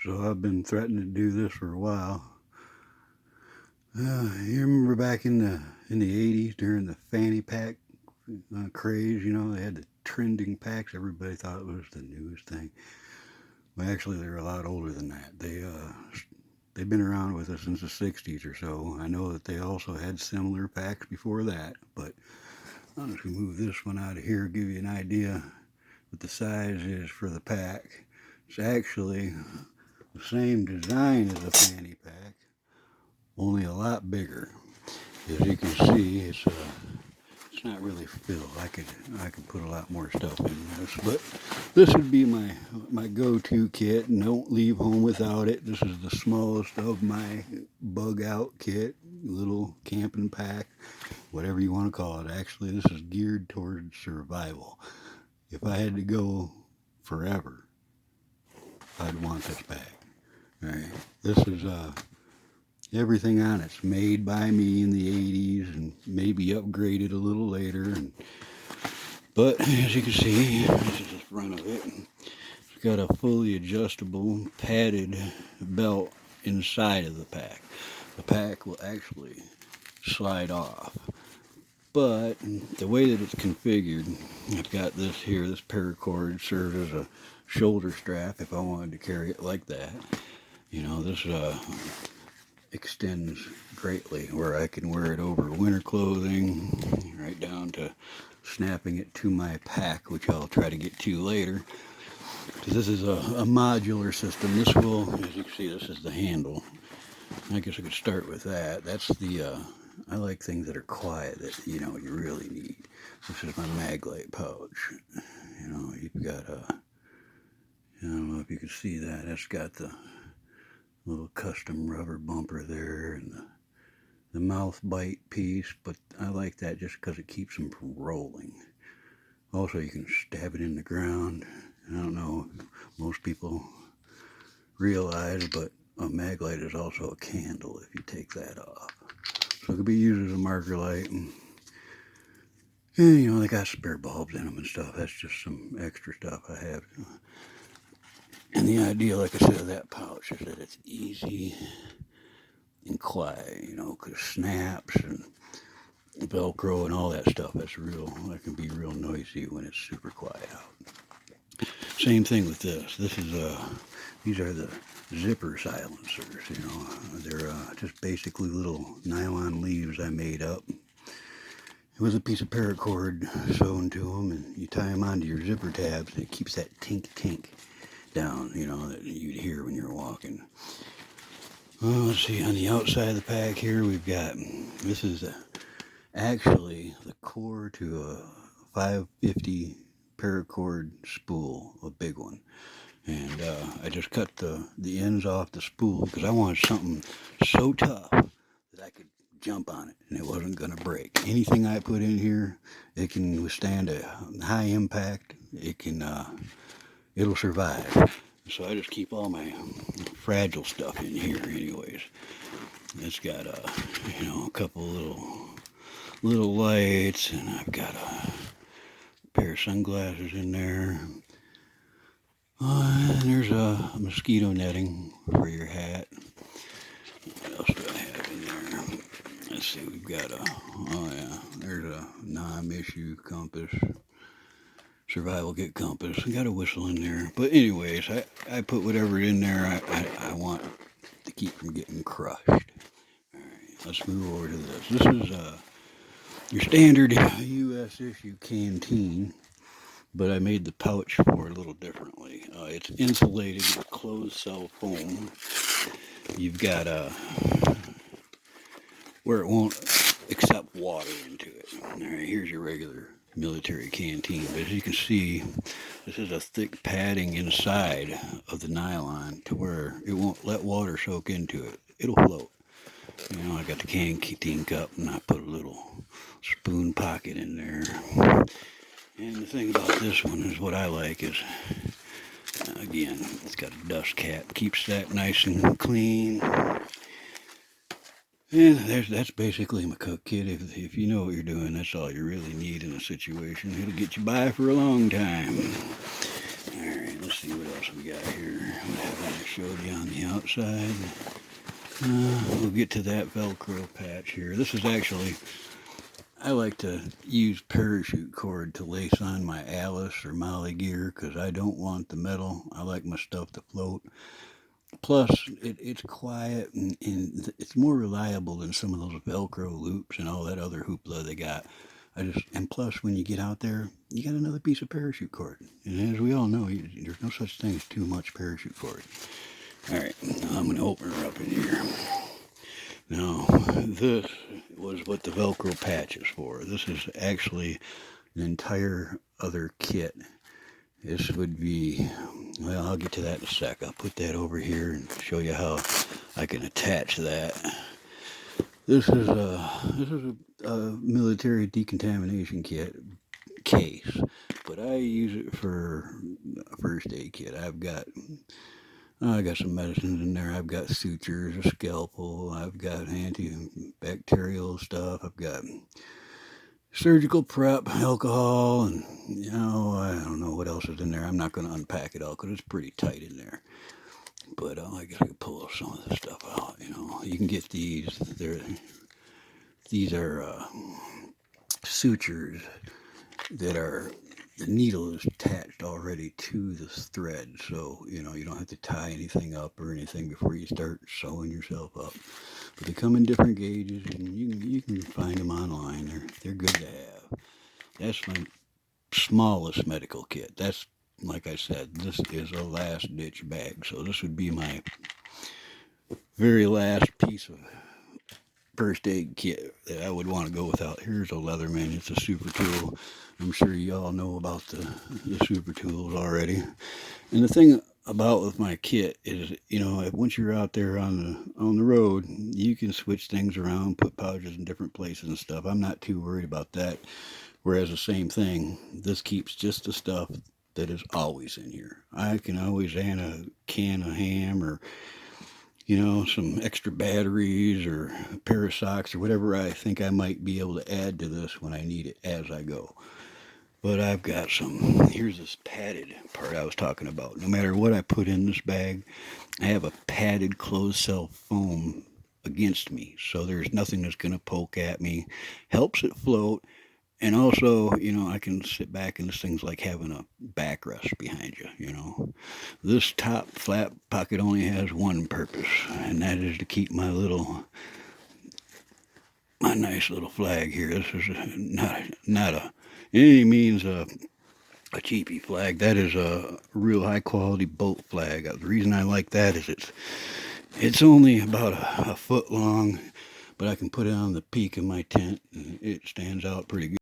So I've been threatening to do this for a while. You remember back in the '80s during the fanny pack craze? You know, they had the trending packs. Everybody thought it was the newest thing. Well, actually, they're a lot older than that. They've been around with us since the '60s or so. I know that they also had similar packs before that, but I'm just gonna move this one out of here, give you an idea what the size is for the pack. It's actually the same design as a fanny pack, only a lot bigger. As you can see, it's not really filled. I could put a lot more stuff in this, but this would be my go-to kit, and don't leave home without it. This is the smallest of my bug out kit, little camping pack, whatever you want to call it. Actually, this is geared towards survival. If I had to go forever, I'd want this pack. All right, this is everything on it's made by me in the '80s and maybe upgraded a little later. But as you can see, this is the front of it. It's got a fully adjustable padded belt inside of the pack. The pack will actually slide off. But the way that it's configured, I've got this here. This paracord serves as a shoulder strap if I wanted to carry it like that. You know, this extends greatly where I can wear it over winter clothing, right down to snapping it to my pack, which I'll try to get to later. This is a modular system. This will, as you can see, this is the handle. I guess I could start with that. That's the, I like things that are quiet that, you know, you really need. This is my Maglite pouch. You know, you've got I don't know if you can see that. That's got the little custom rubber bumper there and the mouth bite piece, but I like that just because it keeps them from rolling. Also, you can stab it in the ground. I don't know if most people realize, but a Maglite is also a candle if you take that off. So it could be used as a marker light. And you know, they got spare bulbs in them and stuff. That's just some extra stuff I have. And the idea, like I said, of that pouch is that it's easy and quiet, you know, because snaps and Velcro and all that stuff, that can be real noisy when it's super quiet out. Same thing with this. These are the zipper silencers, you know. They're just basically little nylon leaves I made up with a piece of paracord sewn to them, and you tie them onto your zipper tabs, and it keeps that tink tink down, you know, that you'd hear when you're walking. Well, let's see, on the outside of the pack here, we've got, this is actually the core to a 550 paracord spool, a big one. And I just cut the ends off the spool because I wanted something so tough that I could jump on it and it wasn't going to break. Anything I put in here, it can withstand a high impact. It'll survive. So I just keep all my fragile stuff in here anyways. It's got a couple little lights, and I've got a pair of sunglasses in there. And there's a mosquito netting for your hat. What else do I have in there? Let's see, we've got there's a non-issue compass, survival kit compass. I got a whistle in there. But anyways, I put whatever in there I want to keep from getting crushed. Alright, let's move over to this. This is your standard U.S. issue canteen, but I made the pouch for it a little differently. It's insulated with closed cell foam. You've got where it won't accept water into it. All right, here's your regular military canteen. But as you can see, this is a thick padding inside of the nylon to where it won't let water soak into it. It'll float. You know, I got the canteen cup and I put a little spoon pocket in there. And the thing about this one is what I like is, again, it's got a dust cap. Keeps that nice and clean. And that's basically my cook kit. If you know what you're doing, that's all you really need in a situation. It'll get you by for a long time. Alright, let's see what else we got here. What have showed you on the outside. We'll get to that Velcro patch here. This is actually, I like to use parachute cord to lace on my Alice or Molly gear because I don't want the metal. I like my stuff to float. Plus, it's quiet and it's more reliable than some of those Velcro loops and all that other hoopla they got. And plus, when you get out there, you got another piece of parachute cord. And as we all know, there's no such thing as too much parachute cord. All right, I'm going to open her up in here. Now, this was what the Velcro patch is for. This is actually an entire other kit. This would be, well, I'll get to that in a sec. I'll put that over here and show you how I can attach that. This is a military decontamination kit case, but I use it for a first aid kit. I got some medicines in there. I've got sutures, a scalpel. I've got antibacterial stuff. I've got surgical prep, alcohol, and I don't know what else is in there. I'm not going to unpack it all because it's pretty tight in there. But I got to pull some of this stuff out. You can get these. These are sutures that are, the needle is attached already to this thread, so you don't have to tie anything up or anything before you start sewing yourself up. But they come in different gauges, and you can find them online. They're good to have. That's my smallest medical kit. That's, like I said, this is a last ditch bag, so this would be my very last piece of first aid kit that I would want to go without. Here's a Leatherman. It's a super tool. I'm sure you all know about the super tools already. And the thing about with my kit is, once you're out there on the road, you can switch things around, put pouches in different places and stuff. I'm not too worried about that. Whereas the same thing, this keeps just the stuff that is always in here. I can always add a can of ham or some extra batteries or a pair of socks or whatever I think I might be able to add to this when I need it as I go. But I've got here's this padded part I was talking about. No matter what I put in this bag, I have a padded closed cell foam against me. So there's nothing that's going to poke at me. Helps it float. And also, I can sit back and this thing's like having a backrest behind you. This top flap pocket only has one purpose, and that is to keep my nice little flag here. This is not any means a cheapy flag. That is a real high quality boat flag. The reason I like that is it's only about a foot long, but I can put it on the peak of my tent and it stands out pretty good.